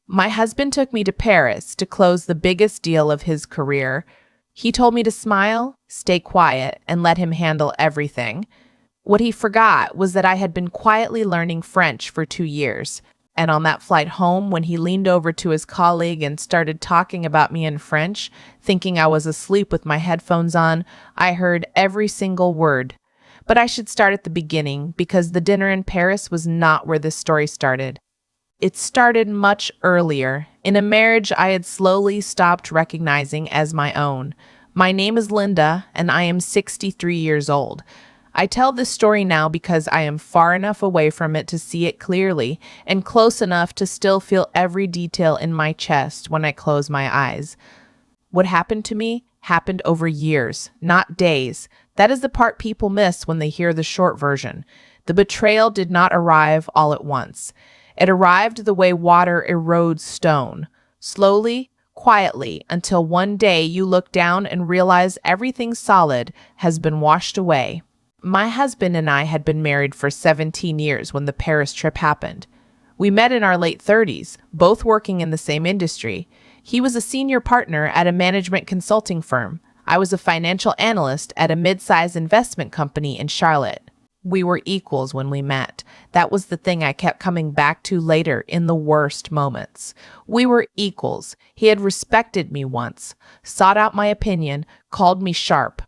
My husband took me to Paris to close the biggest deal of his career. He told me to smile, stay quiet, and let him handle everything. What he forgot was that I had been quietly learning French for 2 years. And on that flight home, when he leaned over to his colleague and started talking about me in French, thinking I was asleep with my headphones on, I heard every single word. But I should start at the beginning because the dinner in Paris was not where this story started. It started much earlier, in a marriage I had slowly stopped recognizing as my own. My name is Linda, and I am 63 years old. I tell this story now because I am far enough away from it to see it clearly, and close enough to still feel every detail in my chest when I close my eyes. What happened to me happened over years, not days. That is the part people miss when they hear the short version. The betrayal did not arrive all at once. It arrived the way water erodes stone, slowly, quietly, until one day you look down and realize everything solid has been washed away. My husband and I had been married for 17 years when the Paris trip happened. We met in our late 30s, both working in the same industry. He was a senior partner at a management consulting firm. I was a financial analyst at a mid-sized investment company in Charlotte. We were equals when we met. That was the thing I kept coming back to later in the worst moments. We were equals. He had respected me once, sought out my opinion, called me sharp.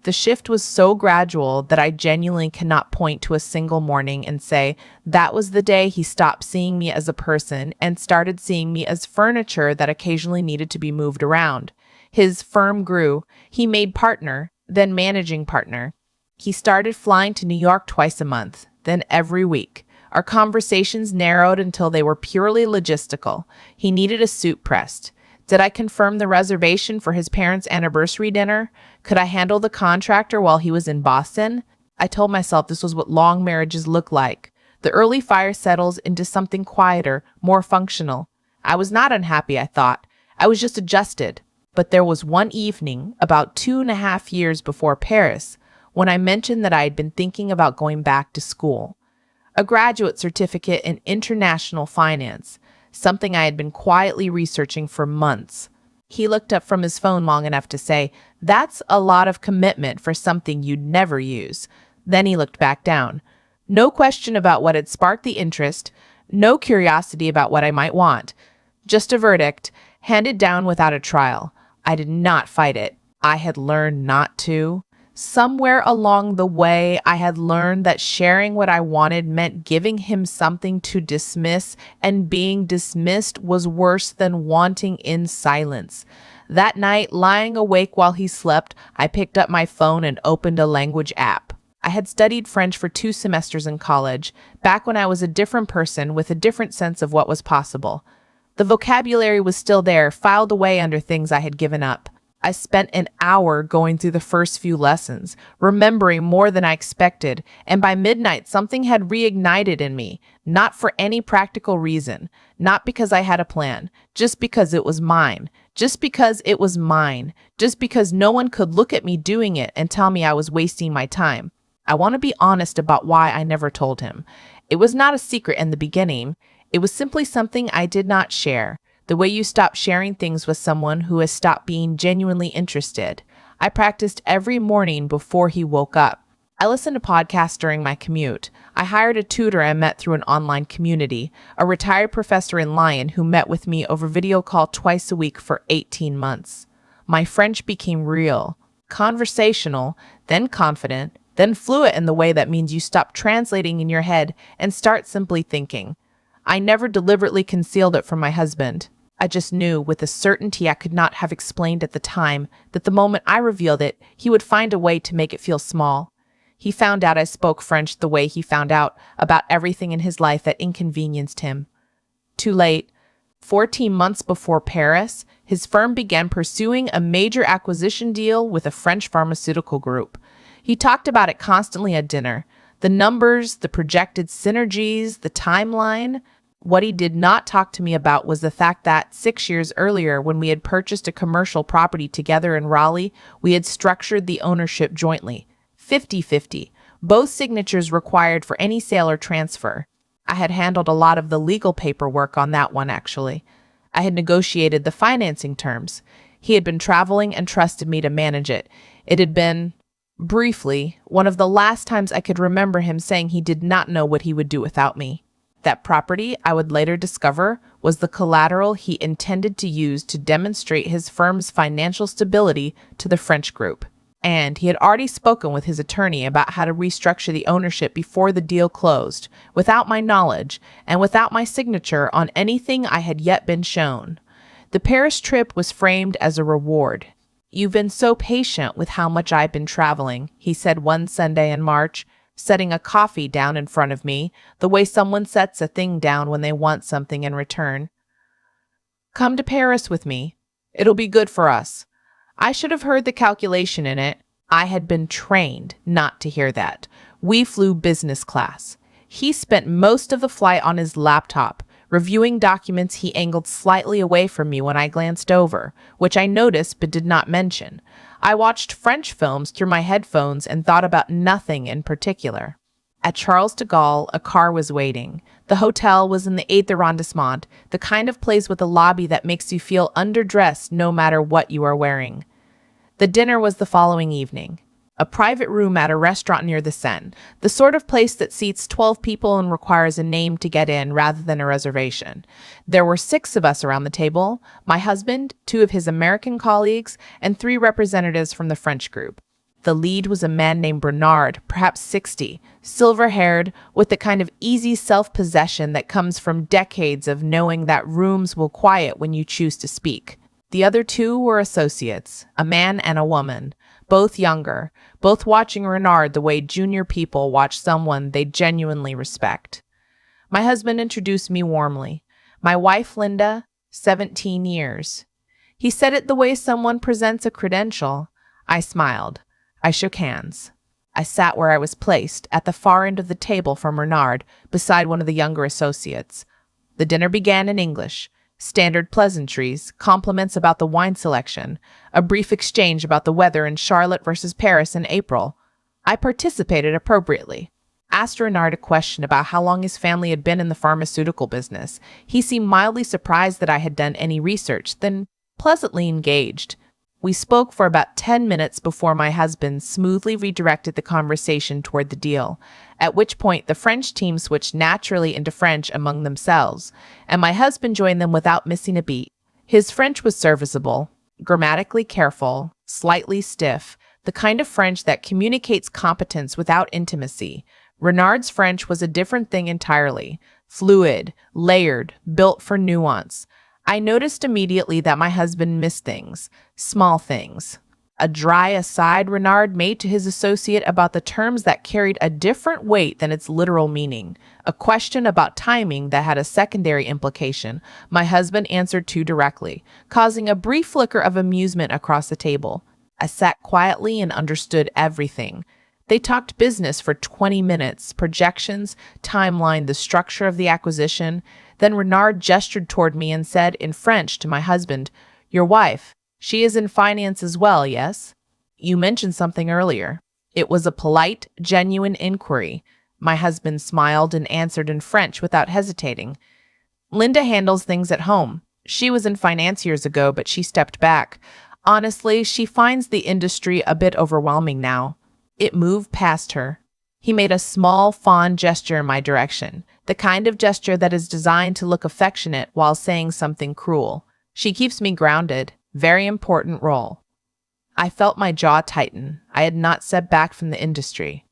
The shift was so gradual that I genuinely cannot point to a single morning and say, that was the day he stopped seeing me as a person and started seeing me as furniture that occasionally needed to be moved around. His firm grew. He made partner, then managing partner. He started flying to New York twice a month, then every week. Our conversations narrowed until they were purely logistical. He needed a suit pressed. Did I confirm the reservation for his parents' anniversary dinner? Could I handle the contractor while he was in Boston? I told myself this was what long marriages look like. The early fire settles into something quieter, more functional. I was not unhappy, I thought. I was just adjusted. But there was one evening, about 2.5 years before Paris, when I mentioned that I had been thinking about going back to school. A graduate certificate in international finance, something I had been quietly researching for months. He looked up from his phone long enough to say, "That's a lot of commitment for something you'd never use." Then he looked back down. No question about what had sparked the interest, no curiosity about what I might want. Just a verdict, handed down without a trial. I did not fight it. I had learned not to. Somewhere along the way, I had learned that sharing what I wanted meant giving him something to dismiss, and being dismissed was worse than wanting in silence. That night, lying awake while he slept, I picked up my phone and opened a language app. I had studied French for 2 semesters in college, back when I was a different person with a different sense of what was possible. The vocabulary was still there, filed away under things I had given up. I spent an hour going through the first few lessons, remembering more than I expected, and by midnight something had reignited in me, not for any practical reason, not because I had a plan, just because it was mine, just because it was mine, just because no one could look at me doing it and tell me I was wasting my time. I want to be honest about why I never told him. It was not a secret in the beginning. It was simply something I did not share. The way you stop sharing things with someone who has stopped being genuinely interested. I practiced every morning before he woke up. I listened to podcasts during my commute. I hired a tutor I met through an online community, a retired professor in Lyon who met with me over video call twice a week for 18 months. My French became real, conversational, then confident, then fluent in the way that means you stop translating in your head and start simply thinking. I never deliberately concealed it from my husband. I just knew with a certainty I could not have explained at the time that the moment I revealed it, he would find a way to make it feel small. He found out I spoke French the way he found out about everything in his life that inconvenienced him. Too late. 14 months before Paris, his firm began pursuing a major acquisition deal with a French pharmaceutical group. He talked about it constantly at dinner. The numbers, the projected synergies, the timeline. What he did not talk to me about was the fact that 6 years earlier, when we had purchased a commercial property together in Raleigh, we had structured the ownership jointly, 50-50, both signatures required for any sale or transfer. I had handled a lot of the legal paperwork on that one, actually. I had negotiated the financing terms. He had been traveling and trusted me to manage it. It had been, briefly, one of the last times I could remember him saying he did not know what he would do without me. That property, I would later discover, was the collateral he intended to use to demonstrate his firm's financial stability to the French group. And he had already spoken with his attorney about how to restructure the ownership before the deal closed, without my knowledge and without my signature on anything I had yet been shown. The Paris trip was framed as a reward. "You've been so patient with how much I've been traveling," he said one Sunday in March, setting a coffee down in front of me, the way someone sets a thing down when they want something in return. "Come to Paris with me. It'll be good for us." I should have heard the calculation in it. I had been trained not to hear that. We flew business class. He spent most of the flight on his laptop, reviewing documents he angled slightly away from me when I glanced over, which I noticed but did not mention. I watched French films through my headphones and thought about nothing in particular. At Charles de Gaulle, a car was waiting. The hotel was in the 8th arrondissement, the kind of place with a lobby that makes you feel underdressed no matter what you are wearing. The dinner was the following evening. A private room at a restaurant near the Seine, the sort of place that seats 12 people and requires a name to get in rather than a reservation. There were 6 of us around the table, my husband, 2 of his American colleagues, and 3 representatives from the French group. The lead was a man named Bernard, perhaps 60, silver-haired, with the kind of easy self-possession that comes from decades of knowing that rooms will quiet when you choose to speak. The other 2 were associates, a man and a woman, both younger, both watching Renard the way junior people watch someone they genuinely respect. My husband introduced me warmly. My wife, Linda, 17 years. He said it the way someone presents a credential. I smiled. I shook hands. I sat where I was placed, at the far end of the table from Renard, beside one of the younger associates. The dinner began in English. Standard pleasantries, compliments about the wine selection, a brief exchange about the weather in Charlotte versus Paris in April. I participated appropriately. Asked Renard a question about how long his family had been in the pharmaceutical business. He seemed mildly surprised that I had done any research, then pleasantly engaged. We spoke for about 10 minutes before my husband smoothly redirected the conversation toward the deal, at which point the French team switched naturally into French among themselves, and my husband joined them without missing a beat. His French was serviceable, grammatically careful, slightly stiff, the kind of French that communicates competence without intimacy. Renard's French was a different thing entirely, fluid, layered, built for nuance. I noticed immediately that my husband missed things, small things. A dry aside Renard made to his associate about the terms that carried a different weight than its literal meaning. A question about timing that had a secondary implication, my husband answered too directly, causing a brief flicker of amusement across the table. I sat quietly and understood everything. They talked business for 20 minutes, projections, timeline, the structure of the acquisition. Then Renard gestured toward me and said in French to my husband, "Your wife, she is in finance as well, yes? You mentioned something earlier." It was a polite, genuine inquiry. My husband smiled and answered in French without hesitating. "Linda handles things at home. She was in finance years ago, but she stepped back. Honestly, she finds the industry a bit overwhelming now." It moved past her. He made a small, fond gesture in my direction, the kind of gesture that is designed to look affectionate while saying something cruel. "She keeps me grounded. Very important role." I felt my jaw tighten. I had not stepped back from the industry.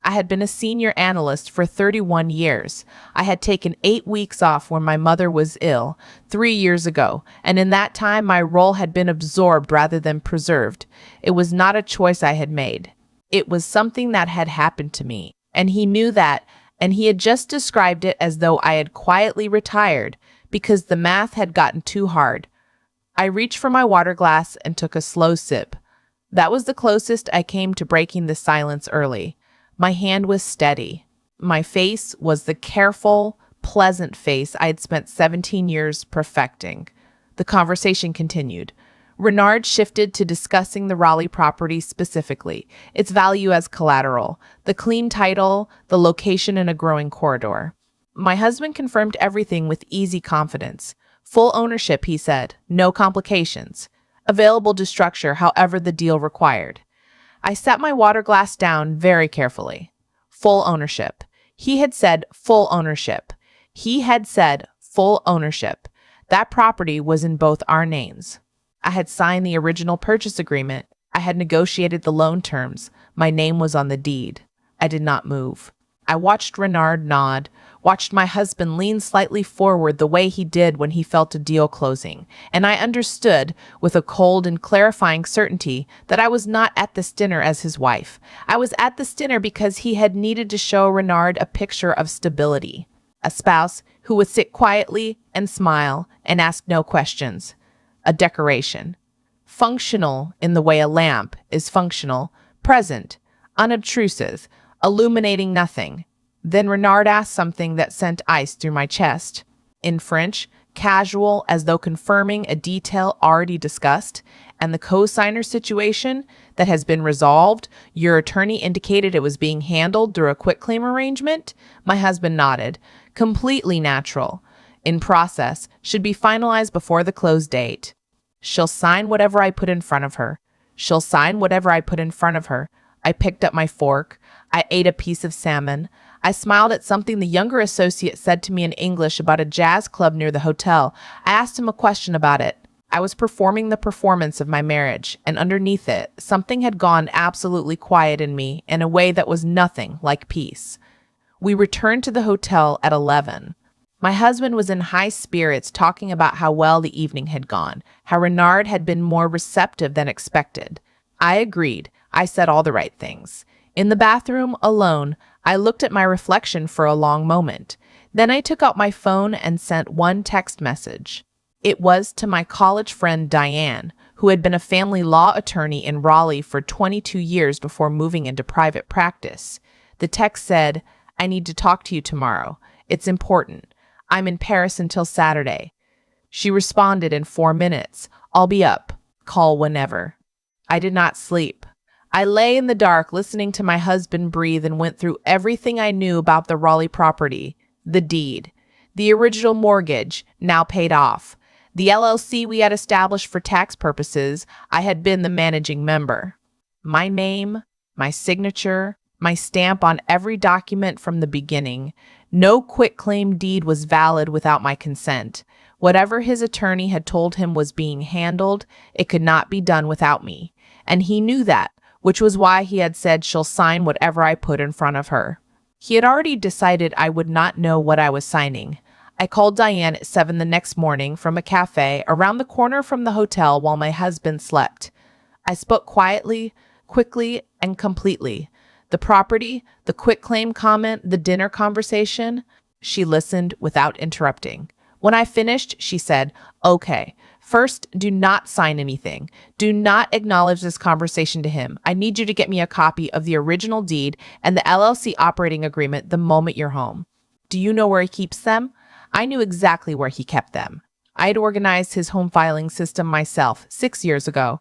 I had been a senior analyst for 31 years. I had taken 8 weeks off when my mother was ill 3 years ago, and in that time my role had been absorbed rather than preserved. It was not a choice I had made. It was something that had happened to me, and he knew that, and he had just described it as though I had quietly retired because the math had gotten too hard. I reached for my water glass and took a slow sip. That was the closest I came to breaking the silence early. My hand was steady. My face was the careful, pleasant face I had spent 17 years perfecting. The conversation continued. Renard shifted to discussing the Raleigh property specifically, its value as collateral, the clean title, the location in a growing corridor. My husband confirmed everything with easy confidence. Full ownership, he said. No complications. Available to structure however the deal required. I set my water glass down very carefully. Full ownership. He had said full ownership. He had said full ownership. That property was in both our names. I had signed the original purchase agreement. I had negotiated the loan terms. My name was on the deed. I did not move. I watched Renard nod, watched my husband lean slightly forward the way he did when he felt a deal closing, and I understood, with a cold and clarifying certainty, that I was not at this dinner as his wife. I was at this dinner because he had needed to show Renard a picture of stability, a spouse who would sit quietly and smile and ask no questions, a decoration. Functional in the way a lamp is functional, present, unobtrusive, illuminating nothing. Then Renard asked something that sent ice through my chest. In French, casual, as though confirming a detail already discussed, and the co-signer situation that has been resolved, your attorney indicated it was being handled through a quitclaim arrangement? My husband nodded. Completely natural. In process, should be finalized before the close date. She'll sign whatever I put in front of her. She'll sign whatever I put in front of her. I picked up my fork. I ate a piece of salmon. I smiled at something the younger associate said to me in English about a jazz club near the hotel. I asked him a question about it. I was performing the performance of my marriage, and underneath it, something had gone absolutely quiet in me in a way that was nothing like peace. We returned to the hotel at 11. My husband was in high spirits, talking about how well the evening had gone, how Renard had been more receptive than expected. I agreed. I said all the right things. In the bathroom, alone, I looked at my reflection for a long moment. Then I took out my phone and sent one text message. It was to my college friend Diane, who had been a family law attorney in Raleigh for 22 years before moving into private practice. The text said, "I need to talk to you tomorrow. It's important. I'm in Paris until Saturday." She responded in 4 minutes. "I'll be up. Call whenever." I did not sleep. I lay in the dark listening to my husband breathe and went through everything I knew about the Raleigh property, the deed, the original mortgage, now paid off, the LLC we had established for tax purposes. I had been the managing member. My name, my signature, my stamp on every document from the beginning. No quitclaim deed was valid without my consent. Whatever his attorney had told him was being handled, it could not be done without me. And he knew that, which was why he had said she'll sign whatever I put in front of her. He had already decided I would not know what I was signing. I called Diane at 7 the next morning from a cafe around the corner from the hotel while my husband slept. I spoke quietly, quickly, and completely. The property, the quitclaim comment, the dinner conversation. She listened without interrupting. When I finished, she said, "Okay. First, do not sign anything. Do not acknowledge this conversation to him. I need you to get me a copy of the original deed and the LLC operating agreement the moment you're home. Do you know where he keeps them?" I knew exactly where he kept them. I had organized his home filing system myself 6 years ago.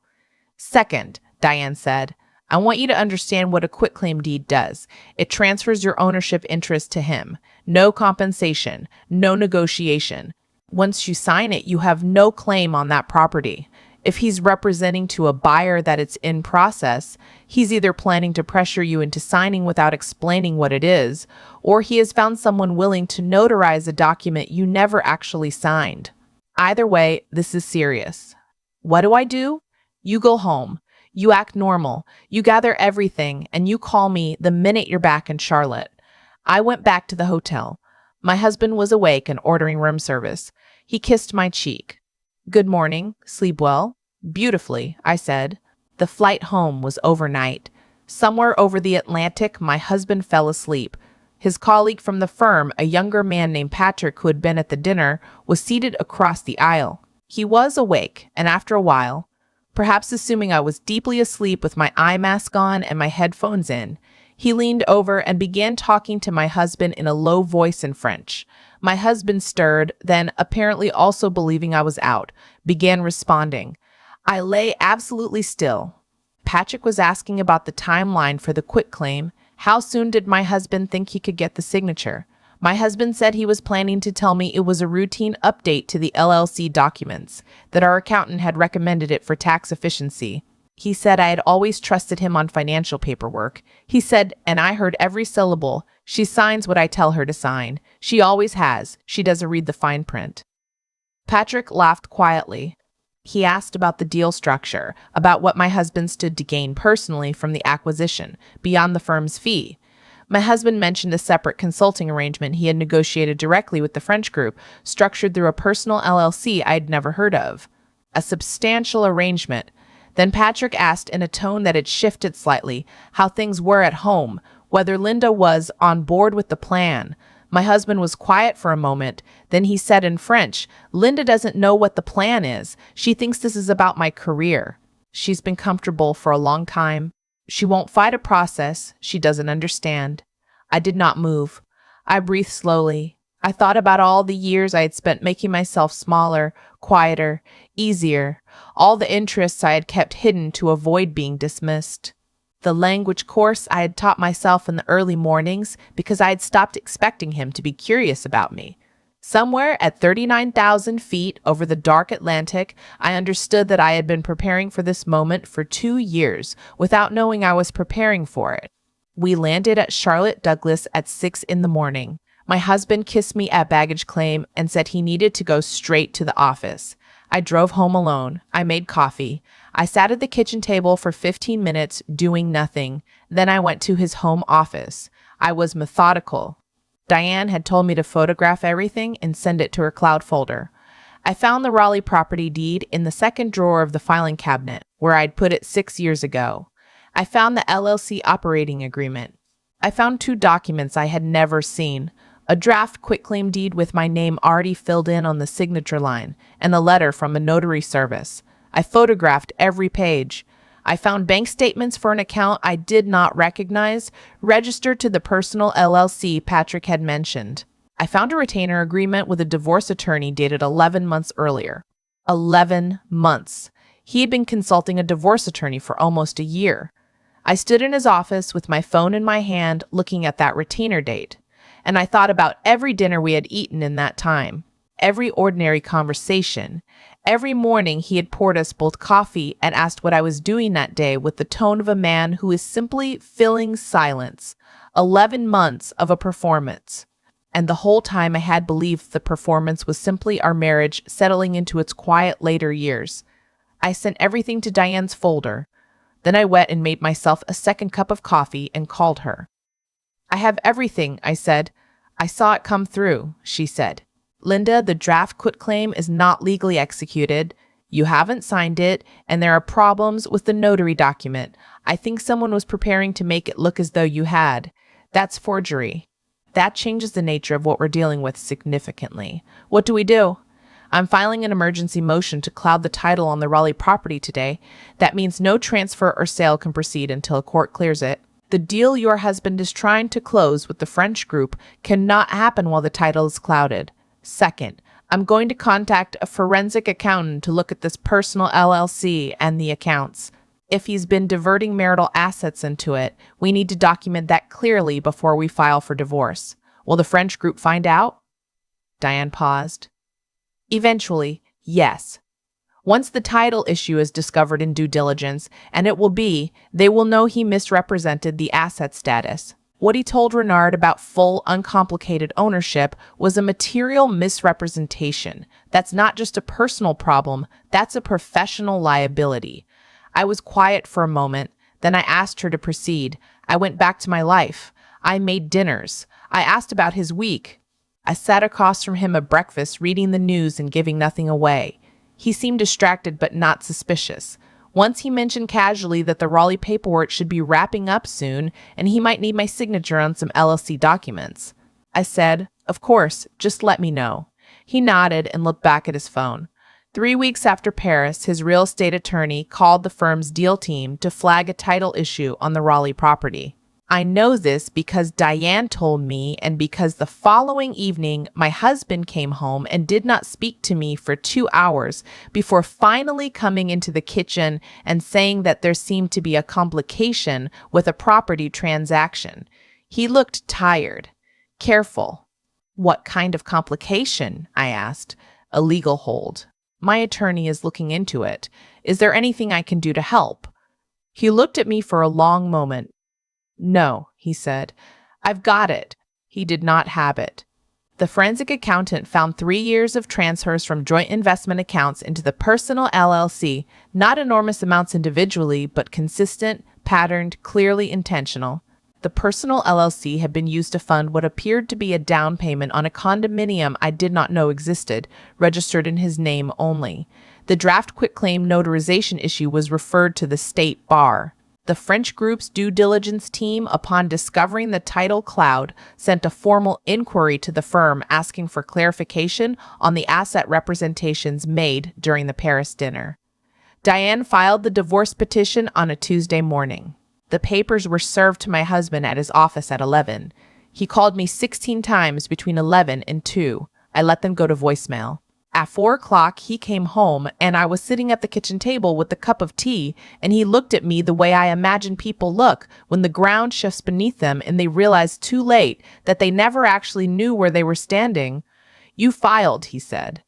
"Second," Diane said, "I want you to understand what a quitclaim deed does. It transfers your ownership interest to him. No compensation, no negotiation. Once you sign it, you have no claim on that property. If he's representing to a buyer that it's in process, he's either planning to pressure you into signing without explaining what it is, or he has found someone willing to notarize a document you never actually signed. Either way, this is serious. What do? You go home. You act normal. You gather everything, and you call me the minute you're back in Charlotte." I went back to the hotel. My husband was awake and ordering room service. He kissed my cheek. "Good morning. Sleep well?" "Beautifully," I said. The flight home was overnight. Somewhere over the Atlantic, my husband fell asleep. His colleague from the firm, a younger man named Patrick who had been at the dinner, was seated across the aisle. He was awake, and after a while, perhaps assuming I was deeply asleep with my eye mask on and my headphones in, he leaned over and began talking to my husband in a low voice in French. My husband stirred, then, apparently also believing I was out, began responding. I lay absolutely still. Patrick was asking about the timeline for the quitclaim. How soon did my husband think he could get the signature? My husband said he was planning to tell me it was a routine update to the LLC documents, that our accountant had recommended it for tax efficiency. He said I had always trusted him on financial paperwork. He said, and I heard every syllable, she signs what I tell her to sign. She always has. She doesn't read the fine print. Patrick laughed quietly. He asked about the deal structure, about what my husband stood to gain personally from the acquisition, beyond the firm's fee. My husband mentioned a separate consulting arrangement he had negotiated directly with the French group, structured through a personal LLC I'd never heard of. A substantial arrangement. Then Patrick asked in a tone that had shifted slightly how things were at home, whether Linda was on board with the plan. My husband was quiet for a moment. Then he said in French, Linda doesn't know what the plan is. She thinks this is about my career. She's been comfortable for a long time. She won't fight a process she doesn't understand. I did not move. I breathed slowly. I thought about all the years I had spent making myself smaller, quieter, easier, all the interests I had kept hidden to avoid being dismissed. The language course I had taught myself in the early mornings because I had stopped expecting him to be curious about me. Somewhere at 39,000 feet over the dark Atlantic, I understood that I had been preparing for this moment for 2 years without knowing I was preparing for it. We landed at Charlotte Douglas at 6 in the morning. My husband kissed me at baggage claim and said he needed to go straight to the office. I drove home alone. I made coffee. I sat at the kitchen table for 15 minutes doing nothing. Then I went to his home office. I was methodical. Diane had told me to photograph everything and send it to her cloud folder. I found the Raleigh property deed in the second drawer of the filing cabinet, where I'd put it 6 years ago. I found the LLC operating agreement. I found 2 documents I had never seen. A draft quitclaim deed with my name already filled in on the signature line, and a letter from a notary service. I photographed every page. I found bank statements for an account I did not recognize, registered to the personal LLC Patrick had mentioned. I found a retainer agreement with a divorce attorney dated 11 months earlier. 11 months. He had been consulting a divorce attorney for almost a year. I stood in his office with my phone in my hand looking at that retainer date. And I thought about every dinner we had eaten in that time, every ordinary conversation. Every morning he had poured us both coffee and asked what I was doing that day with the tone of a man who is simply filling silence. 11 months of a performance. And the whole time I had believed the performance was simply our marriage settling into its quiet later years. I sent everything to Diane's folder. Then I went and made myself a second cup of coffee and called her. I have everything, I said. I saw it come through, she said. Linda, the draft quitclaim is not legally executed. You haven't signed it, and there are problems with the notary document. I think someone was preparing to make it look as though you had. That's forgery. That changes the nature of what we're dealing with significantly. What do we do? I'm filing an emergency motion to cloud the title on the Raleigh property today. That means no transfer or sale can proceed until a court clears it. The deal your husband is trying to close with the French group cannot happen while the title is clouded. Second, I'm going to contact a forensic accountant to look at this personal LLC and the accounts. If he's been diverting marital assets into it, we need to document that clearly before we file for divorce. Will the French group find out? Diane paused. Eventually, yes. Once the title issue is discovered in due diligence, and it will be, they will know he misrepresented the asset status. What he told Renard about full, uncomplicated ownership was a material misrepresentation. That's not just a personal problem, that's a professional liability. I was quiet for a moment, then I asked her to proceed. I went back to my life. I made dinners. I asked about his week. I sat across from him at breakfast, reading the news and giving nothing away. He seemed distracted but not suspicious. Once he mentioned casually that the Raleigh paperwork should be wrapping up soon and he might need my signature on some LLC documents. I said, "Of course, just let me know." He nodded and looked back at his phone. 3 weeks after Paris, his real estate attorney called the firm's deal team to flag a title issue on the Raleigh property. I know this because Diane told me and because the following evening my husband came home and did not speak to me for 2 hours before finally coming into the kitchen and saying that there seemed to be a complication with a property transaction. He looked tired, careful. What kind of complication? I asked. A legal hold. My attorney is looking into it. Is there anything I can do to help? He looked at me for a long moment. No, he said. I've got it. He did not have it. The forensic accountant found 3 years of transfers from joint investment accounts into the personal LLC, not enormous amounts individually, but consistent, patterned, clearly intentional. The personal LLC had been used to fund what appeared to be a down payment on a condominium I did not know existed, registered in his name only. The draft quitclaim notarization issue was referred to the state bar. The French group's due diligence team, upon discovering the title cloud, sent a formal inquiry to the firm asking for clarification on the asset representations made during the Paris dinner. Diane filed the divorce petition on a Tuesday morning. The papers were served to my husband at his office at 11. He called me 16 times between 11 and 2. I let them go to voicemail. At 4 o'clock, he came home, and I was sitting at the kitchen table with a cup of tea, and he looked at me the way I imagine people look when the ground shifts beneath them and they realize too late that they never actually knew where they were standing. You filed, he said.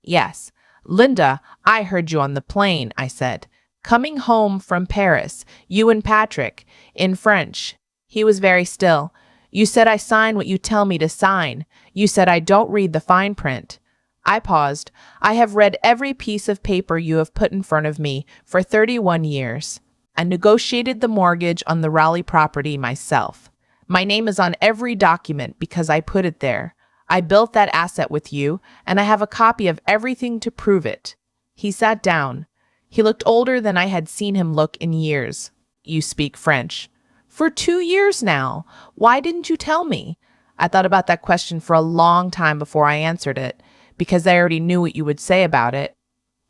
Yes. Linda, I heard you on the plane, I said. Coming home from Paris, you and Patrick, in French. He was very still. You said I sign what you tell me to sign. You said I don't read the fine print. I paused. I have read every piece of paper you have put in front of me for 31 years. I negotiated the mortgage on the Raleigh property myself. My name is on every document because I put it there. I built that asset with you, and I have a copy of everything to prove it. He sat down. He looked older than I had seen him look in years. You speak French. For 2 years now. Why didn't you tell me? I thought about that question for a long time before I answered it, because I already knew what you would say about it.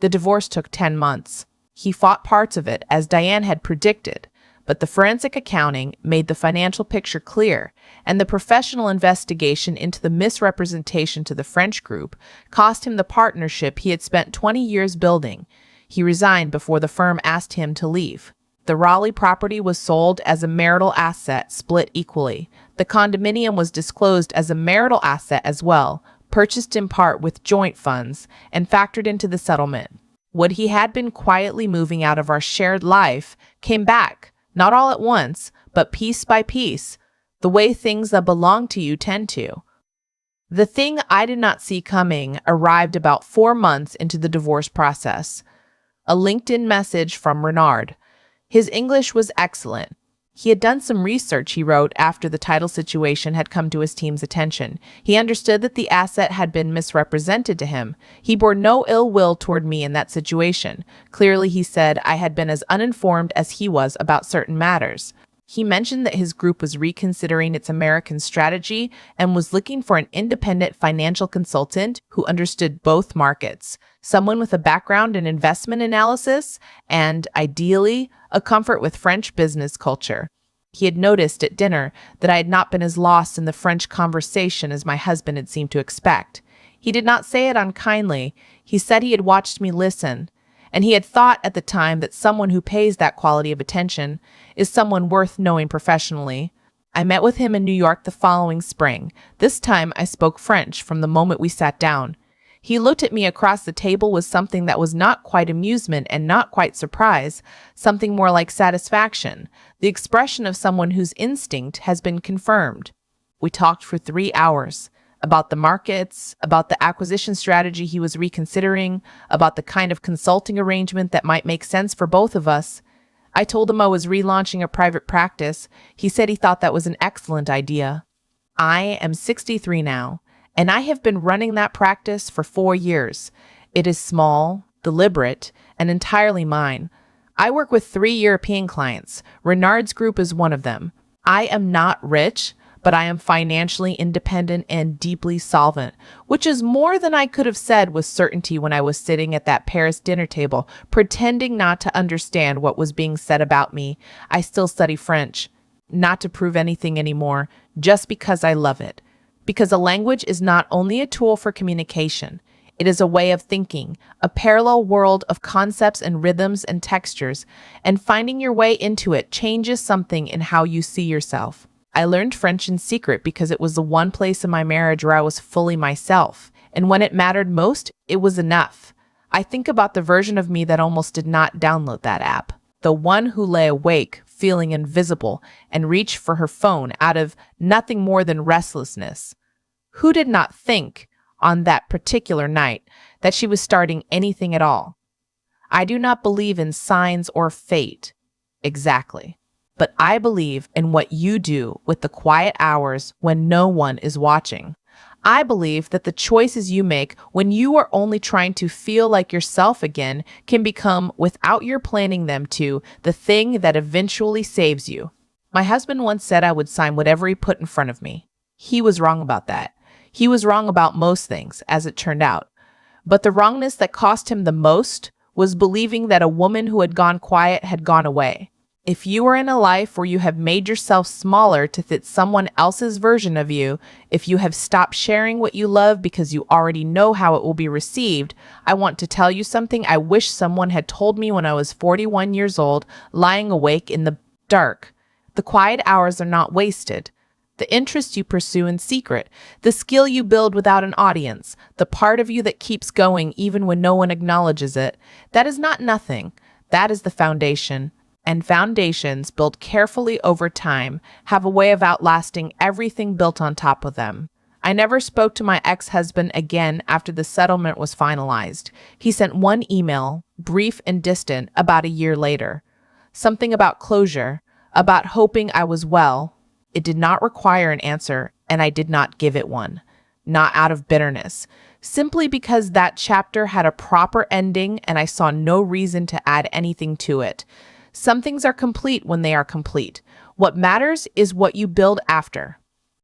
The divorce took 10 months. He fought parts of it, as Diane had predicted, but the forensic accounting made the financial picture clear, and the professional investigation into the misrepresentation to the French group cost him the partnership he had spent 20 years building. He resigned before the firm asked him to leave. The Raleigh property was sold as a marital asset, split equally. The condominium was disclosed as a marital asset as well, purchased in part with joint funds, and factored into the settlement. What he had been quietly moving out of our shared life came back, not all at once, but piece by piece, the way things that belong to you tend to. The thing I did not see coming arrived about 4 months into the divorce process. A LinkedIn message from Renard. His English was excellent. He had done some research, he wrote, after the title situation had come to his team's attention. He understood that the asset had been misrepresented to him. He bore no ill will toward me in that situation. Clearly, he said, I had been as uninformed as he was about certain matters. He mentioned that his group was reconsidering its American strategy and was looking for an independent financial consultant who understood both markets, someone with a background in investment analysis and, ideally, a comfort with French business culture. He had noticed at dinner that I had not been as lost in the French conversation as my husband had seemed to expect. He did not say it unkindly. He said he had watched me listen, and he had thought at the time that someone who pays that quality of attention is someone worth knowing professionally. I met with him in New York the following spring. This time I spoke French from the moment we sat down. He looked at me across the table with something that was not quite amusement and not quite surprise, something more like satisfaction, the expression of someone whose instinct has been confirmed. We talked for 3 hours. About the markets, about the acquisition strategy he was reconsidering, about the kind of consulting arrangement that might make sense for both of us. I told him I was relaunching a private practice. He said he thought that was an excellent idea. I am 63 now, and I have been running that practice for 4 years. It is small, deliberate, and entirely mine. I work with 3 European clients. Renard's group is one of them. I am not rich, but I am financially independent and deeply solvent, which is more than I could have said with certainty when I was sitting at that Paris dinner table, pretending not to understand what was being said about me. I still study French, not to prove anything anymore, just because I love it. Because a language is not only a tool for communication, it is a way of thinking, a parallel world of concepts and rhythms and textures, and finding your way into it changes something in how you see yourself. I learned French in secret because it was the one place in my marriage where I was fully myself. And when it mattered most, it was enough. I think about the version of me that almost did not download that app. The one who lay awake, feeling invisible, and reached for her phone out of nothing more than restlessness. Who did not think, on that particular night, that she was starting anything at all? I do not believe in signs or fate. Exactly. But I believe in what you do with the quiet hours when no one is watching. I believe that the choices you make when you are only trying to feel like yourself again can become, without your planning them to, the thing that eventually saves you. My husband once said I would sign whatever he put in front of me. He was wrong about that. He was wrong about most things, as it turned out. But the wrongness that cost him the most was believing that a woman who had gone quiet had gone away. If you are in a life where you have made yourself smaller to fit someone else's version of you, if you have stopped sharing what you love because you already know how it will be received, I want to tell you something I wish someone had told me when I was 41 years old, lying awake in the dark. The quiet hours are not wasted. The interest you pursue in secret, the skill you build without an audience, the part of you that keeps going even when no one acknowledges it, that is not nothing. That is the foundation. And foundations built carefully over time have a way of outlasting everything built on top of them. I never spoke to my ex-husband again after the settlement was finalized. He sent one email, brief and distant, about a year later. Something about closure, about hoping I was well. It did not require an answer, and I did not give it one. Not out of bitterness, simply because that chapter had a proper ending and I saw no reason to add anything to it. Some things are complete when they are complete. What matters is what you build after.